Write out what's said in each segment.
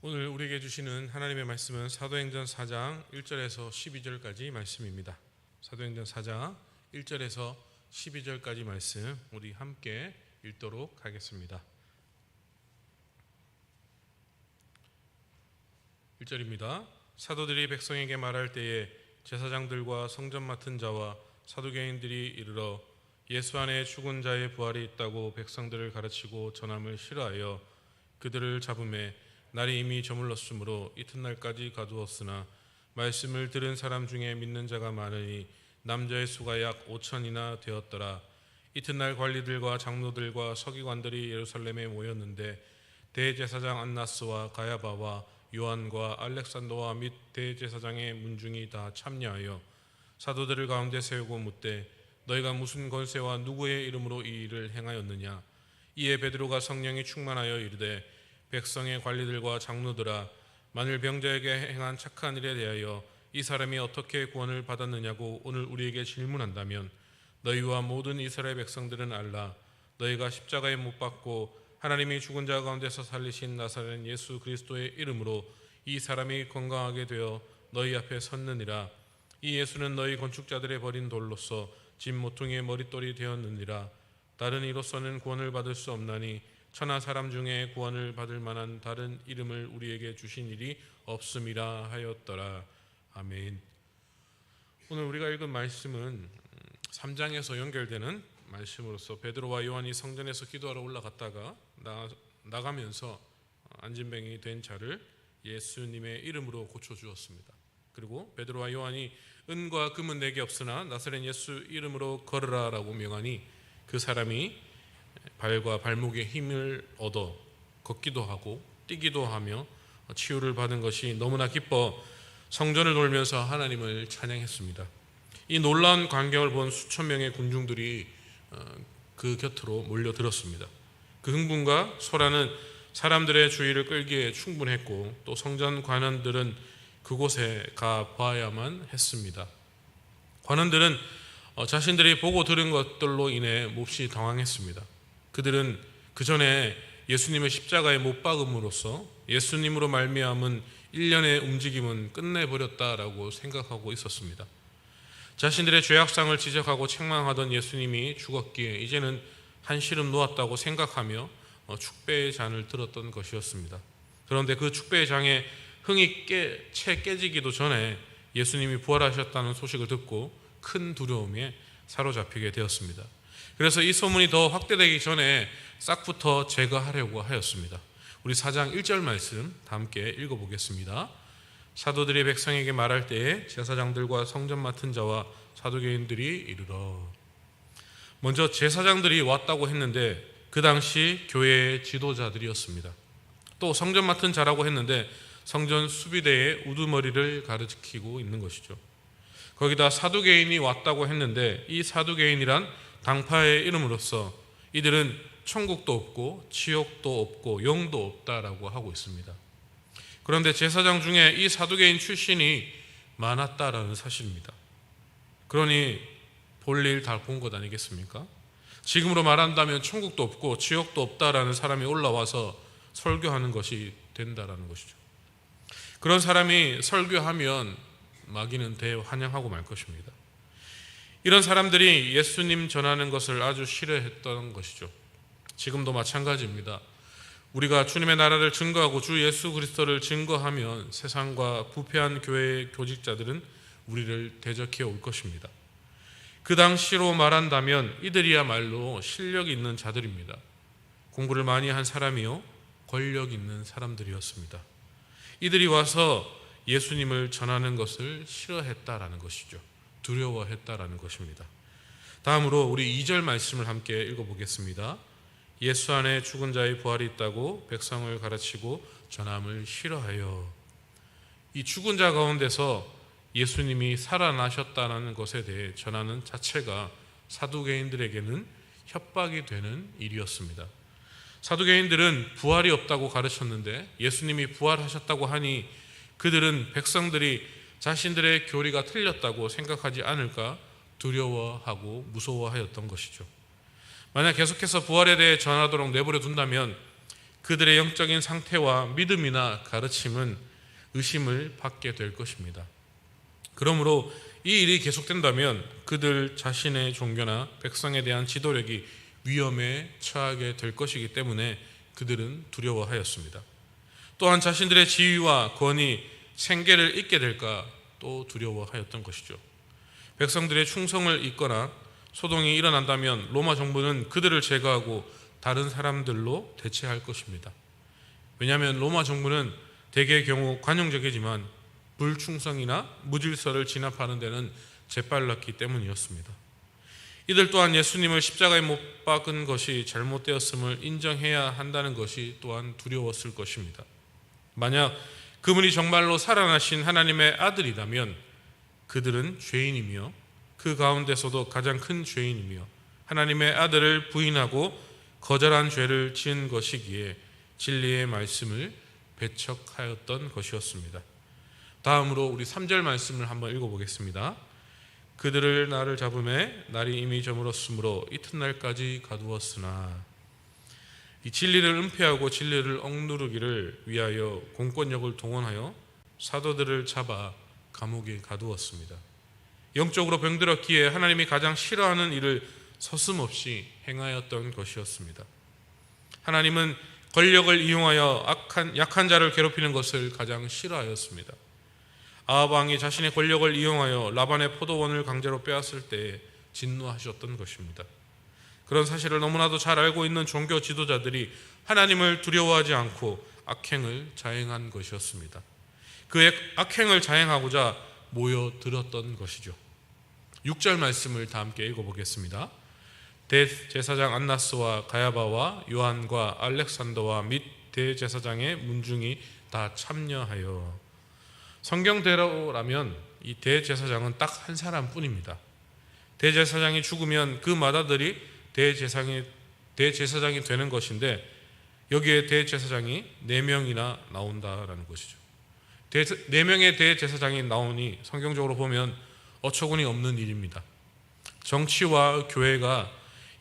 오늘 우리에게 주시는 하나님의 말씀은 사도행전 4장 1절에서 12절까지 말씀입니다. 사도행전 4장 1절에서 12절까지 말씀 우리 함께 읽도록 하겠습니다. 1절입니다. 사도들이 백성에게 말할 때에 제사장들과 성전 맡은 자와 사두개인들이 이르러 예수 안에 죽은 자의 부활이 있다고 백성들을 가르치고 전함을 싫어하여 그들을 잡음에 날이 이미 저물렀으므로 이튿날까지 가두었으나 말씀을 들은 사람 중에 믿는 자가 많으니 남자의 수가 약 5천이나 되었더라. 이튿날 관리들과 장로들과 서기관들이 예루살렘에 모였는데 대제사장 안나스와 가야바와 요한과 알렉산더와 및 대제사장의 문중이 다 참여하여 사도들을 가운데 세우고 묻되 너희가 무슨 권세와 누구의 이름으로 이 일을 행하였느냐. 이에 베드로가 성령이 충만하여 이르되 백성의 관리들과 장로들아, 만일 병자에게 행한 착한 일에 대하여 이 사람이 어떻게 구원을 받았느냐고 오늘 우리에게 질문한다면 너희와 모든 이스라엘 백성들은 알라. 너희가 십자가에 못 박고 하나님이 죽은 자 가운데서 살리신 나사렛 예수 그리스도의 이름으로 이 사람이 건강하게 되어 너희 앞에 섰느니라. 이 예수는 너희 건축자들의 버린 돌로서 집 모퉁이의 머릿돌이 되었느니라. 다른 이로서는 구원을 받을 수 없나니 천하 사람 중에 구원을 받을 만한 다른 이름을 우리에게 주신 일이 없음이라 하였더라. 아멘. 오늘 우리가 읽은 말씀은 3장에서 연결되는 말씀으로서 베드로와 요한이 성전에서 기도하러 올라갔다가 나가면서 안진뱅이 된 자를 예수님의 이름으로 고쳐주었습니다. 그리고 베드로와 요한이 은과 금은 내게 없으나 나사렛 예수 이름으로 걸으라라고 명하니 그 사람이 발과 발목에 힘을 얻어 걷기도 하고 뛰기도 하며 치유를 받은 것이 너무나 기뻐 성전을 돌면서 하나님을 찬양했습니다. 이 놀라운 광경을 본 수천 명의 군중들이 그 곁으로 몰려들었습니다. 그 흥분과 소란은 사람들의 주의를 끌기에 충분했고 또 성전 관원들은 그곳에 가 봐야만 했습니다. 관원들은 자신들이 보고 들은 것들로 인해 몹시 당황했습니다. 그들은 그 전에 예수님의 십자가에 못 박음으로써 예수님으로 말미암은 일련의 움직임은 끝내버렸다라고 생각하고 있었습니다. 자신들의 죄악상을 지적하고 책망하던 예수님이 죽었기에 이제는 한시름 놓았다고 생각하며 축배의 잔을 들었던 것이었습니다. 그런데 그 축배의 잔에 흥이 채 깨지기도 전에 예수님이 부활하셨다는 소식을 듣고 큰 두려움에 사로잡히게 되었습니다. 그래서 이 소문이 더 확대되기 전에 싹부터 제거하려고 하였습니다. 우리 4장 1절 말씀 다 함께 읽어보겠습니다. 사도들이 백성에게 말할 때에 제사장들과 성전 맡은 자와 사두개인들이 이르러. 먼저 제사장들이 왔다고 했는데 그 당시 교회의 지도자들이었습니다. 또 성전 맡은 자라고 했는데 성전 수비대의 우두머리를 가리키고 있는 것이죠. 거기다 사두개인이 왔다고 했는데 이 사두개인이란 당파의 이름으로서 이들은 천국도 없고 지옥도 없고 영도 없다라고 하고 있습니다. 그런데 제사장 중에 이 사두개인 출신이 많았다라는 사실입니다. 그러니 볼일 다 본 것 아니겠습니까? 지금으로 말한다면 천국도 없고 지옥도 없다라는 사람이 올라와서 설교하는 것이 된다라는 것이죠. 그런 사람이 설교하면 마귀는 대환영하고 말 것입니다. 이런 사람들이 예수님 전하는 것을 아주 싫어했던 것이죠. 지금도 마찬가지입니다. 우리가 주님의 나라를 증거하고 주 예수 그리스도를 증거하면 세상과 부패한 교회의 교직자들은 우리를 대적해 올 것입니다. 그 당시로 말한다면 이들이야말로 실력 있는 자들입니다. 공부를 많이 한 사람이요 권력 있는 사람들이었습니다. 이들이 와서 예수님을 전하는 것을 싫어했다라는 것이죠. 두려워했다라는 것입니다. 다음으로 우리 2절 말씀을 함께 읽어보겠습니다. 예수 안에 죽은 자의 부활이 있다고 백성을 가르치고 전함을 싫어하여. 이 죽은 자 가운데서 예수님이 살아나셨다는 것에 대해 전하는 자체가 사두개인들에게는 협박이 되는 일이었습니다. 사두개인들은 부활이 없다고 가르쳤는데 예수님이 부활하셨다고 하니 그들은 백성들이 자신들의 교리가 틀렸다고 생각하지 않을까 두려워하고 무서워하였던 것이죠. 만약 계속해서 부활에 대해 전하도록 내버려 둔다면 그들의 영적인 상태와 믿음이나 가르침은 의심을 받게 될 것입니다. 그러므로 이 일이 계속된다면 그들 자신의 종교나 백성에 대한 지도력이 위험에 처하게 될 것이기 때문에 그들은 두려워하였습니다. 또한 자신들의 지위와 권위, 생계를 잊게 될까 또 두려워하였던 것이죠. 백성들의 충성을 잊거나 소동이 일어난다면 로마 정부는 그들을 제거하고 다른 사람들로 대체할 것입니다. 왜냐하면 로마 정부는 대개의 경우 관용적이지만 불충성이나 무질서를 진압하는 데는 재빨랐기 때문이었습니다. 이들 또한 예수님을 십자가에 못 박은 것이 잘못되었음을 인정해야 한다는 것이 또한 두려웠을 것입니다. 만약 그분이 정말로 살아나신 하나님의 아들이라면 그들은 죄인이며 그 가운데서도 가장 큰 죄인이며 하나님의 아들을 부인하고 거절한 죄를 지은 것이기에 진리의 말씀을 배척하였던 것이었습니다. 다음으로 우리 3절 말씀을 한번 읽어보겠습니다. 그들을 나를 잡음에 날이 이미 저물었으므로 이튿날까지 가두었으나. 이 진리를 은폐하고 진리를 억누르기를 위하여 공권력을 동원하여 사도들을 잡아 감옥에 가두었습니다. 영적으로 병들었기에 하나님이 가장 싫어하는 일을 서슴없이 행하였던 것이었습니다. 하나님은 권력을 이용하여 약한 자를 괴롭히는 것을 가장 싫어하였습니다. 아합 왕이 자신의 권력을 이용하여 라반의 포도원을 강제로 빼앗을 때 진노하셨던 것입니다. 그런 사실을 너무나도 잘 알고 있는 종교 지도자들이 하나님을 두려워하지 않고 악행을 자행한 것이었습니다. 그 악행을 자행하고자 모여들었던 것이죠. 6절 말씀을 다 함께 읽어보겠습니다. 대제사장 안나스와 가야바와 요한과 알렉산더와 및 대제사장의 문중이 다 참여하여. 성경대로라면 이 대제사장은 딱 한 사람뿐입니다. 대제사장이 죽으면 그 맏아들이 대제사장이 되는 것인데 여기에 대제사장이 4명이나 나온다라는 것이죠. 4명의 대제사장이 나오니 성경적으로 보면 어처구니 없는 일입니다. 정치와 교회가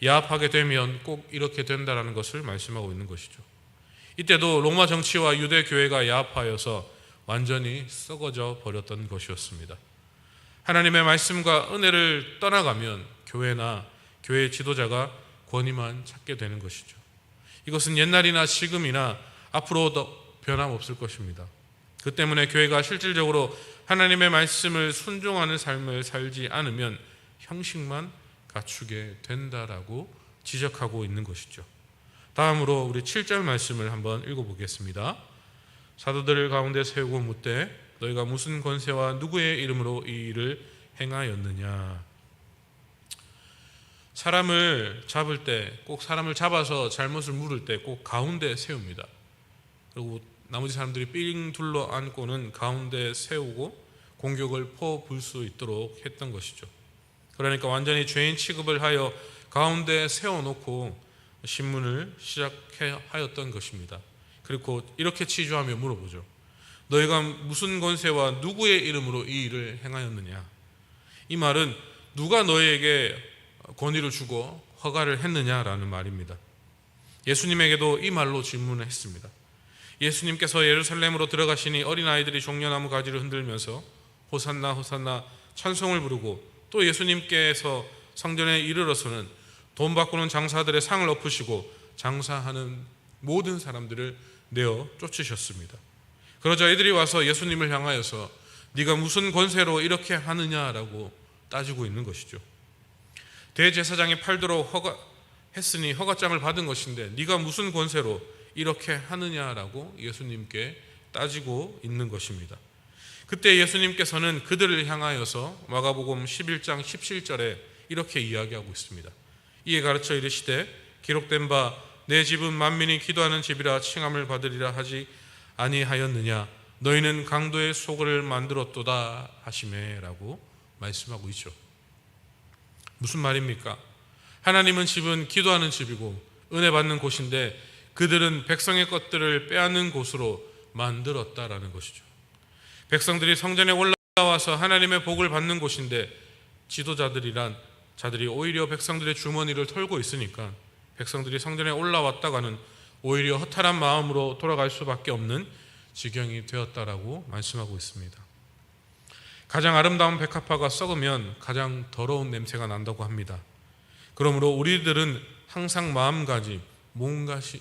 야합하게 되면 꼭 이렇게 된다라는 것을 말씀하고 있는 것이죠. 이때도 로마 정치와 유대 교회가 야합하여서 완전히 썩어져 버렸던 것이었습니다. 하나님의 말씀과 은혜를 떠나가면 교회나 교회 지도자가 권위만 찾게 되는 것이죠. 이것은 옛날이나 지금이나 앞으로도 변함없을 것입니다. 그 때문에 교회가 실질적으로 하나님의 말씀을 순종하는 삶을 살지 않으면 형식만 갖추게 된다라고 지적하고 있는 것이죠. 다음으로 우리 7절 말씀을 한번 읽어보겠습니다. 사도들 가운데 세우고 묻되 너희가 무슨 권세와 누구의 이름으로 이 일을 행하였느냐. 사람을 잡을 때 꼭 사람을 잡아서 잘못을 물을 때 꼭 가운데 세웁니다. 그리고 나머지 사람들이 삥 둘러 앉고는 가운데 세우고 공격을 퍼부을 수 있도록 했던 것이죠. 그러니까 완전히 죄인 취급을 하여 가운데 세워놓고 신문을 시작하였던 것입니다. 그리고 이렇게 치주하며 물어보죠. 너희가 무슨 권세와 누구의 이름으로 이 일을 행하였느냐. 이 말은 누가 너희에게 권위를 주고 허가를 했느냐라는 말입니다. 예수님에게도 이 말로 질문을 했습니다. 예수님께서 예루살렘으로 들어가시니 어린아이들이 종려나무 가지를 흔들면서 호산나 호산나 찬송을 부르고 또 예수님께서 성전에 이르러서는 돈 바꾸는 장사들의 상을 엎으시고 장사하는 모든 사람들을 내어 쫓으셨습니다. 그러자 이들이 와서 예수님을 향하여서 네가 무슨 권세로 이렇게 하느냐라고 따지고 있는 것이죠. 대제사장이 팔도록 허가했으니 허가장을 받은 것인데 네가 무슨 권세로 이렇게 하느냐라고 예수님께 따지고 있는 것입니다. 그때 예수님께서는 그들을 향하여서 마가복음 11장 17절에 이렇게 이야기하고 있습니다. 이에 가르쳐 이르시되 기록된 바 내 집은 만민이 기도하는 집이라 칭함을 받으리라 하지 아니하였느냐. 너희는 강도의 소굴을 만들었도다 하시매라고 말씀하고 있죠. 무슨 말입니까? 하나님은 집은 기도하는 집이고 은혜 받는 곳인데 그들은 백성의 것들을 빼앗는 곳으로 만들었다라는 것이죠. 백성들이 성전에 올라와서 하나님의 복을 받는 곳인데 지도자들이란 자들이 오히려 백성들의 주머니를 털고 있으니까 백성들이 성전에 올라왔다가는 오히려 허탈한 마음으로 돌아갈 수밖에 없는 지경이 되었다라고 말씀하고 있습니다. 가장 아름다운 백합화가 썩으면 가장 더러운 냄새가 난다고 합니다. 그러므로 우리들은 항상 마음가짐,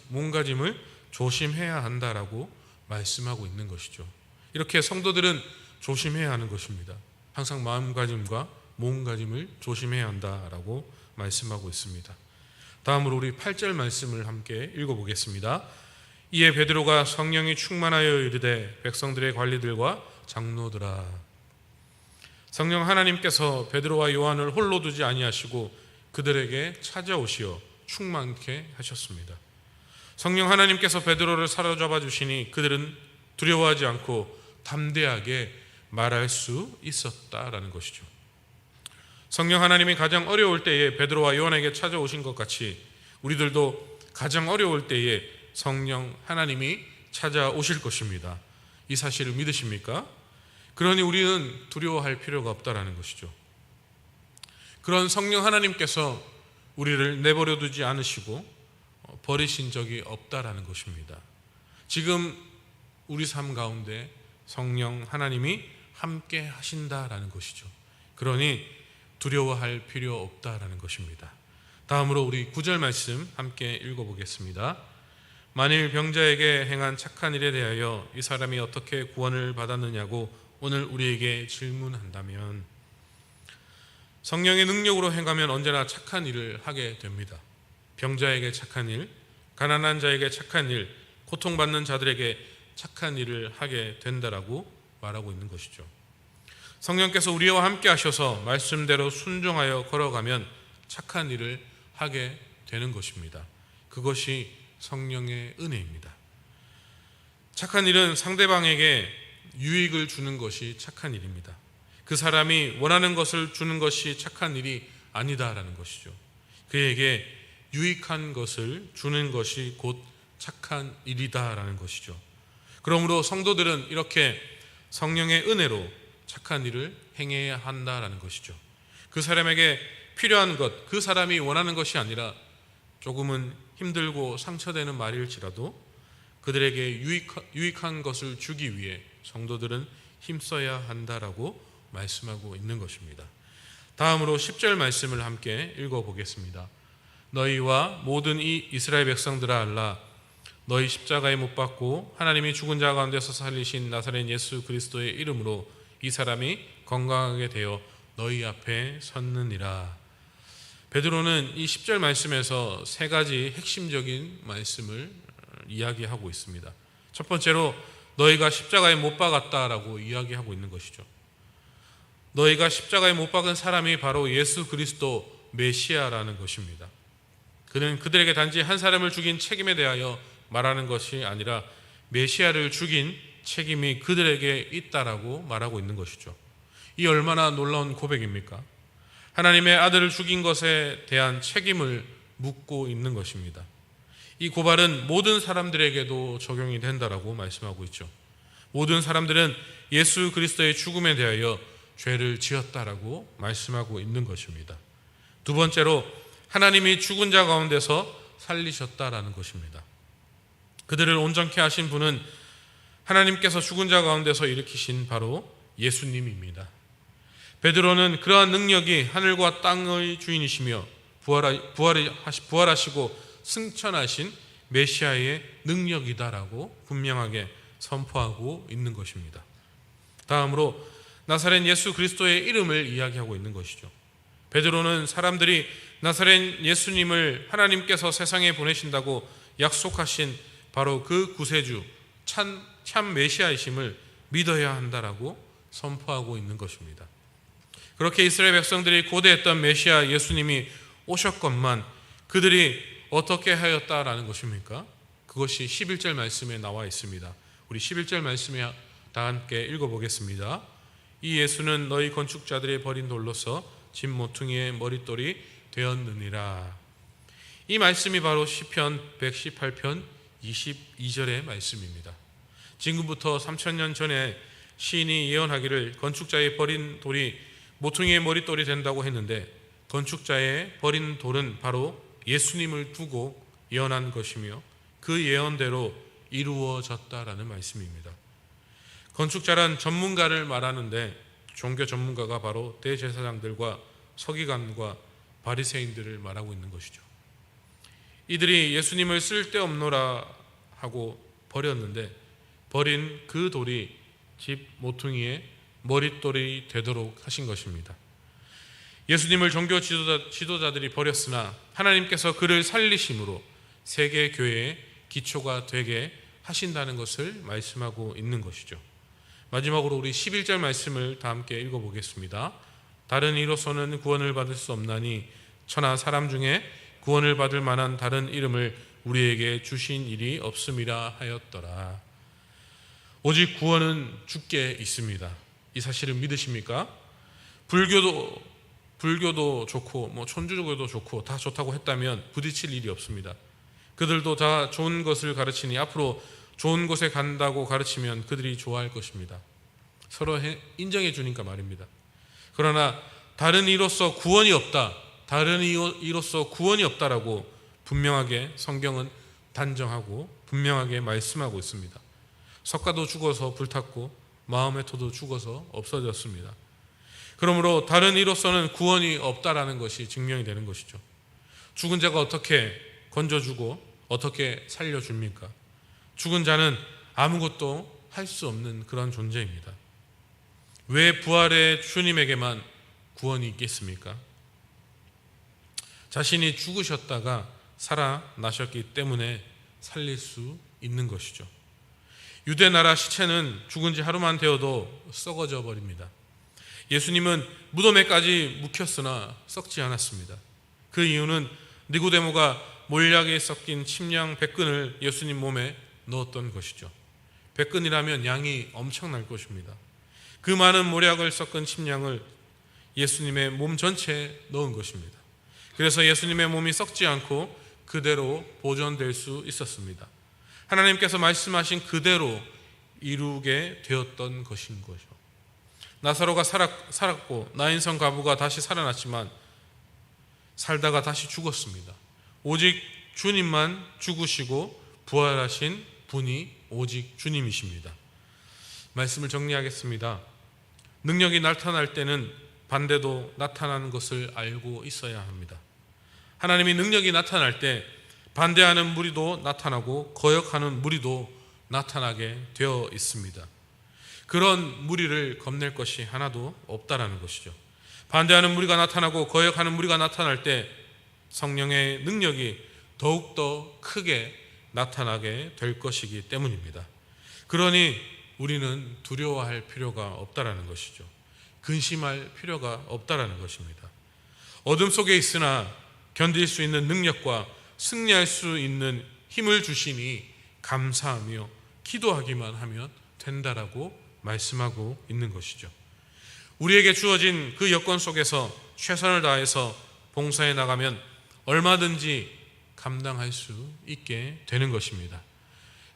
몸가짐을 조심해야 한다라고 말씀하고 있는 것이죠. 이렇게 성도들은 조심해야 하는 것입니다. 항상 마음가짐과 몸가짐을 조심해야 한다라고 말씀하고 있습니다. 다음으로 우리 8절 말씀을 함께 읽어보겠습니다. 이에 베드로가 성령이 충만하여 이르되 백성들의 관리들과 장로들아. 성령 하나님께서 베드로와 요한을 홀로 두지 아니하시고 그들에게 찾아오시어 충만케 하셨습니다. 성령 하나님께서 베드로를 사로잡아 주시니 그들은 두려워하지 않고 담대하게 말할 수 있었다라는 것이죠. 성령 하나님이 가장 어려울 때에 베드로와 요한에게 찾아오신 것 같이 우리들도 가장 어려울 때에 성령 하나님이 찾아오실 것입니다. 이 사실을 믿으십니까? 그러니 우리는 두려워할 필요가 없다라는 것이죠. 그런 성령 하나님께서 우리를 내버려 두지 않으시고 버리신 적이 없다라는 것입니다. 지금 우리 삶 가운데 성령 하나님이 함께 하신다라는 것이죠. 그러니 두려워할 필요 없다라는 것입니다. 다음으로 우리 9절 말씀 함께 읽어보겠습니다. 만일 병자에게 행한 착한 일에 대하여 이 사람이 어떻게 구원을 받았느냐고 오늘 우리에게 질문한다면 성령의 능력으로 행하면 언제나 착한 일을 하게 됩니다. 병자에게 착한 일, 가난한 자에게 착한 일, 고통받는 자들에게 착한 일을 하게 된다라고 말하고 있는 것이죠. 성령께서 우리와 함께 하셔서 말씀대로 순종하여 걸어가면 착한 일을 하게 되는 것입니다. 그것이 성령의 은혜입니다. 착한 일은 상대방에게 유익을 주는 것이 착한 일입니다. 그 사람이 원하는 것을 주는 것이 착한 일이 아니다라는 것이죠. 그에게 유익한 것을 주는 것이 곧 착한 일이다라는 것이죠. 그러므로 성도들은 이렇게 성령의 은혜로 착한 일을 행해야 한다라는 것이죠. 그 사람에게 필요한 것, 그 사람이 원하는 것이 아니라 조금은 힘들고 상처되는 말일지라도 그들에게 유익한 것을 주기 위해 성도들은 힘써야 한다라고 말씀하고 있는 것입니다. 다음으로 10절 말씀을 함께 읽어보겠습니다. 너희와 모든 이 이스라엘 백성들아 알라. 너희 십자가에 못 박고 하나님이 죽은 자 가운데서 살리신 나사렛 예수 그리스도의 이름으로 이 사람이 건강하게 되어 너희 앞에 섰느니라. 베드로는 이 10절 말씀에서 세 가지 핵심적인 말씀을 이야기하고 있습니다. 첫 번째로 너희가 십자가에 못 박았다라고 이야기하고 있는 것이죠. 너희가 십자가에 못 박은 사람이 바로 예수 그리스도 메시아라는 것입니다. 그는 그들에게 단지 한 사람을 죽인 책임에 대하여 말하는 것이 아니라 메시아를 죽인 책임이 그들에게 있다라고 말하고 있는 것이죠. 이 얼마나 놀라운 고백입니까? 하나님의 아들을 죽인 것에 대한 책임을 묻고 있는 것입니다. 이 고발은 모든 사람들에게도 적용이 된다라고 말씀하고 있죠. 모든 사람들은 예수 그리스도의 죽음에 대하여 죄를 지었다라고 말씀하고 있는 것입니다. 두 번째로 하나님이 죽은 자 가운데서 살리셨다라는 것입니다. 그들을 온전케 하신 분은 하나님께서 죽은 자 가운데서 일으키신 바로 예수님입니다. 베드로는 그러한 능력이 하늘과 땅의 주인이시며 부활하시고 승천하신 메시아의 능력이다라고 분명하게 선포하고 있는 것입니다. 다음으로 나사렛 예수 그리스도의 이름을 이야기하고 있는 것이죠. 베드로는 사람들이 나사렛 예수님을 하나님께서 세상에 보내신다고 약속하신 바로 그 구세주 참 메시아이심을 믿어야 한다라고 선포하고 있는 것입니다. 그렇게 이스라엘 백성들이 고대했던 메시아 예수님이 오셨건만 그들이 어떻게 하였다라는 것입니까? 그것이 11절 말씀에 나와 있습니다. 우리 11절 말씀에 다 함께 읽어보겠습니다. 이 예수는 너희 건축자들이 버린 돌로서 집 모퉁이의 머릿돌이 되었느니라. 이 말씀이 바로 시편 118편 22절의 말씀입니다. 지금부터 3000년 전에 시인이 예언하기를 건축자의 버린 돌이 모퉁이의 머릿돌이 된다고 했는데 건축자의 버린 돌은 바로 예수님을 두고 예언한 것이며 그 예언대로 이루어졌다라는 말씀입니다. 건축자란 전문가를 말하는데 종교 전문가가 바로 대제사장들과 서기관과 바리새인들을 말하고 있는 것이죠. 이들이 예수님을 쓸데없노라 하고 버렸는데 버린 그 돌이 집 모퉁이의 머릿돌이 되도록 하신 것입니다. 예수님을 종교 지도자들이 버렸으나 하나님께서 그를 살리심으로 세계 교회의 기초가 되게 하신다는 것을 말씀하고 있는 것이죠. 마지막으로 우리 11절 말씀을 다 함께 읽어보겠습니다. 다른 이로서는 구원을 받을 수 없나니 천하 사람 중에 구원을 받을 만한 다른 이름을 우리에게 주신 일이 없음이라 하였더라. 오직 구원은 주께 있습니다. 이 사실을 믿으십니까? 불교도 좋고 천주교도 좋고 다 좋다고 했다면 부딪힐 일이 없습니다. 그들도 다 좋은 것을 가르치니 앞으로 좋은 곳에 간다고 가르치면 그들이 좋아할 것입니다. 서로 인정해 주니까 말입니다. 그러나 다른 이로서 구원이 없다, 다른 이로서 구원이 없다라고 분명하게 성경은 단정하고 분명하게 말씀하고 있습니다. 석가도 죽어서 불탔고 마음의 토도 죽어서 없어졌습니다. 그러므로 다른 이로서는 구원이 없다라는 것이 증명이 되는 것이죠. 죽은 자가 어떻게 건져주고 어떻게 살려줍니까? 죽은 자는 아무것도 할 수 없는 그런 존재입니다. 왜 부활의 주님에게만 구원이 있겠습니까? 자신이 죽으셨다가 살아나셨기 때문에 살릴 수 있는 것이죠. 유대 나라 시체는 죽은 지 하루만 되어도 썩어져 버립니다. 예수님은 무덤에까지 묵혔으나 썩지 않았습니다. 그 이유는 니고데모가 몰약에 섞인 침량 100근을 예수님 몸에 넣었던 것이죠. 100근이라면 양이 엄청날 것입니다. 그 많은 몰약을 섞은 침량을 예수님의 몸 전체에 넣은 것입니다. 그래서 예수님의 몸이 썩지 않고 그대로 보존될 수 있었습니다. 하나님께서 말씀하신 그대로 이루게 되었던 것인 거죠. 나사로가 살았고 나인성 과부가 다시 살아났지만 살다가 다시 죽었습니다. 오직 주님만 죽으시고 부활하신 분이 오직 주님이십니다. 말씀을 정리하겠습니다. 능력이 나타날 때는 반대도 나타나는 것을 알고 있어야 합니다. 하나님이 능력이 나타날 때 반대하는 무리도 나타나고 거역하는 무리도 나타나게 되어 있습니다. 그런 무리를 겁낼 것이 하나도 없다라는 것이죠. 반대하는 무리가 나타나고 거역하는 무리가 나타날 때 성령의 능력이 더욱더 크게 나타나게 될 것이기 때문입니다. 그러니 우리는 두려워할 필요가 없다라는 것이죠. 근심할 필요가 없다라는 것입니다. 어둠 속에 있으나 견딜 수 있는 능력과 승리할 수 있는 힘을 주시니 감사하며 기도하기만 하면 된다라고 말씀하고 있는 것이죠. 우리에게 주어진 그 여건 속에서 최선을 다해서 봉사해 나가면 얼마든지 감당할 수 있게 되는 것입니다.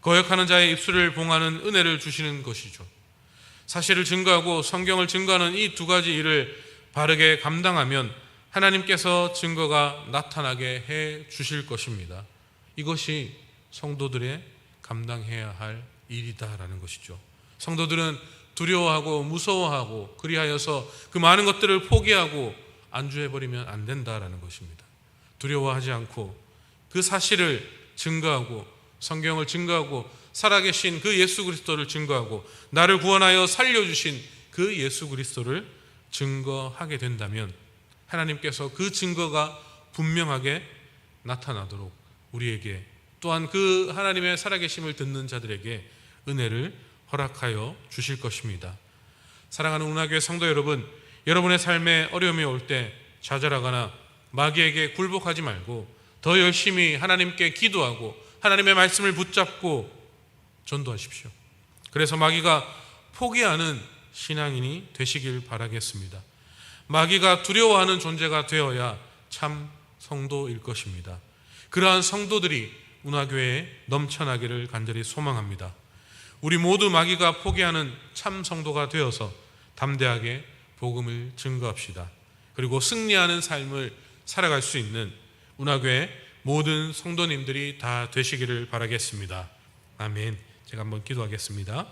거역하는 자의 입술을 봉하는 은혜를 주시는 것이죠. 사실을 증거하고 성경을 증거하는 이 두 가지 일을 바르게 감당하면 하나님께서 증거가 나타나게 해 주실 것입니다. 이것이 성도들의 감당해야 할 일이다라는 것이죠. 성도들은 두려워하고 무서워하고 그리하여서 그 많은 것들을 포기하고 안주해버리면 안 된다라는 것입니다. 두려워하지 않고 그 사실을 증거하고 성경을 증거하고 살아계신 그 예수 그리스도를 증거하고 나를 구원하여 살려주신 그 예수 그리스도를 증거하게 된다면 하나님께서 그 증거가 분명하게 나타나도록 우리에게 또한 그 하나님의 살아계심을 듣는 자들에게 은혜를 허락하여 주실 것입니다. 사랑하는 운하교회 성도 여러분, 여러분의 삶에 어려움이 올 때 좌절하거나 마귀에게 굴복하지 말고 더 열심히 하나님께 기도하고 하나님의 말씀을 붙잡고 전도하십시오. 그래서 마귀가 포기하는 신앙인이 되시길 바라겠습니다. 마귀가 두려워하는 존재가 되어야 참 성도일 것입니다. 그러한 성도들이 운하교회에 넘쳐나기를 간절히 소망합니다. 우리 모두 마귀가 포기하는 참 성도가 되어서 담대하게 복음을 증거합시다. 그리고 승리하는 삶을 살아갈 수 있는 운하교회 모든 성도님들이 다 되시기를 바라겠습니다. 아멘. 제가 한번 기도하겠습니다.